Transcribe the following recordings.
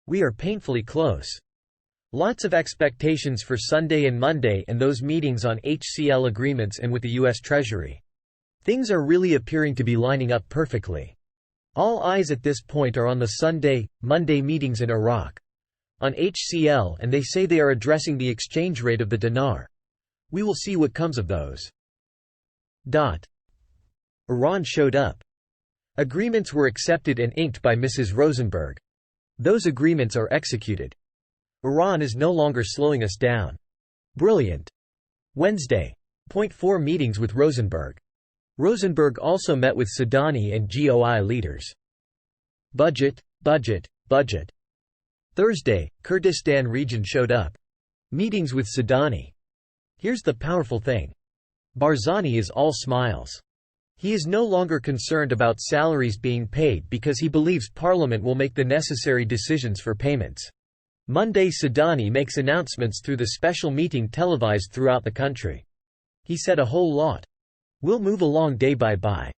We are painfully close. Lots of expectations for Sunday and Monday and those meetings on HCL agreements and with the U.S. Treasury. Things are really appearing to be lining up perfectly. All eyes at this point are on the Sunday, Monday meetings in Iraq. On HCL, and they say they are addressing the exchange rate of the dinar. We will see what comes of those. Iran showed up. Agreements were accepted and inked by Mrs. Rosenberg. Those agreements are executed. Iran is no longer slowing us down. Brilliant. Wednesday. Point 4 meetings with Rosenberg. Rosenberg also met with Sudani and GOI leaders. Budget. Thursday, Kurdistan region showed up. Meetings with Sudani. Here's the powerful thing. Barzani is all smiles. He is no longer concerned about salaries being paid because he believes Parliament will make the necessary decisions for payments. Monday, Sudani makes announcements through the special meeting televised throughout the country. He said a whole lot. We'll move along day by day.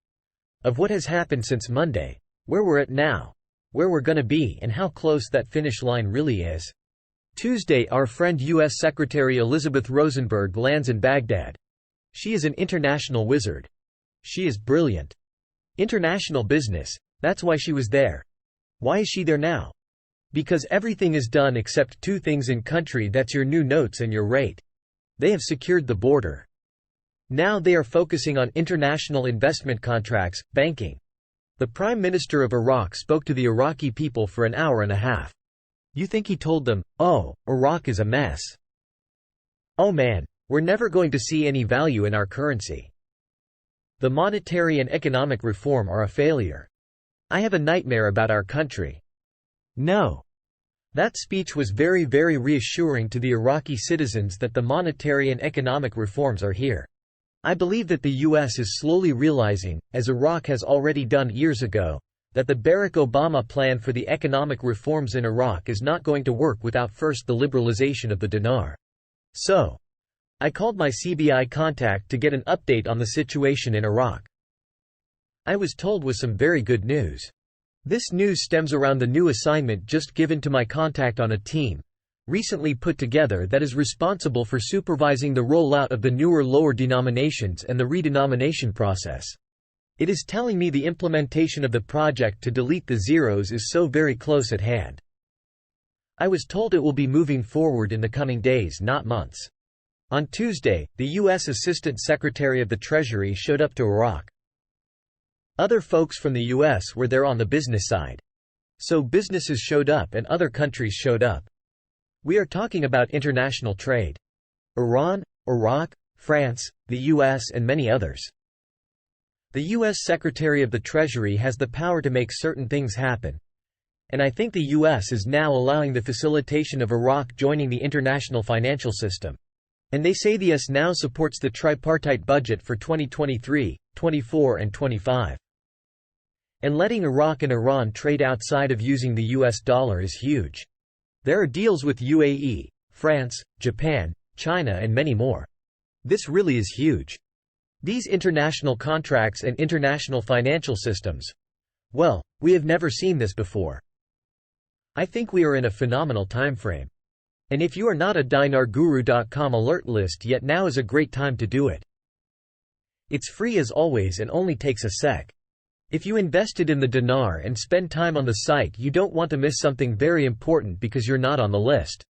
Of what has happened since Monday, where we're at now, where we're gonna be, and how close that finish line really is. Tuesday, our friend U.S. Secretary Elizabeth Rosenberg lands in Baghdad. She is an international wizard. She is brilliant. International business, that's why she was there. Why is she there now? Because everything is done except two things in country, that's your new notes and your rate. They have secured the border. Now they are focusing on international investment contracts, banking. The Prime Minister of Iraq spoke to the Iraqi people for an hour and a half. You think he told them, oh, Iraq is a mess. Oh man, we're never going to see any value in our currency. The monetary and economic reform are a failure. I have a nightmare about our country. No. That speech was very, very reassuring to the Iraqi citizens that the monetary and economic reforms are here. I believe that the U.S. is slowly realizing, as Iraq has already done years ago, that the Barack Obama plan for the economic reforms in Iraq is not going to work without first the liberalization of the dinar. So, I called my CBI contact to get an update on the situation in Iraq. I was told with some very good news. This news stems around the new assignment just given to my contact on a team, recently put together, that is responsible for supervising the rollout of the newer lower denominations and the redenomination process. It is telling me the implementation of the project to delete the zeros is so very close at hand. I was told it will be moving forward in the coming days, not months. On Tuesday, the U.S. Assistant Secretary of the Treasury showed up to Iraq. Other folks from the U.S. were there on the business side. So businesses showed up and other countries showed up. We are talking about international trade. Iran, Iraq, France, the U.S. and many others. The U.S. Secretary of the Treasury has the power to make certain things happen. And I think the U.S. is now allowing the facilitation of Iraq joining the international financial system. And they say the U.S. now supports the tripartite budget for 2023, 24 and 25. And letting Iraq and Iran trade outside of using the US dollar is huge. There are deals with UAE, France, Japan, China and many more. This really is huge. These international contracts and international financial systems. Well, we have never seen this before. I think we are in a phenomenal time frame. And if you are not a dinarguru.com alert list yet, now is a great time to do it. It's free as always and only takes a sec. If you invested in the dinar and spend time on the site, you don't want to miss something very important because you're not on the list.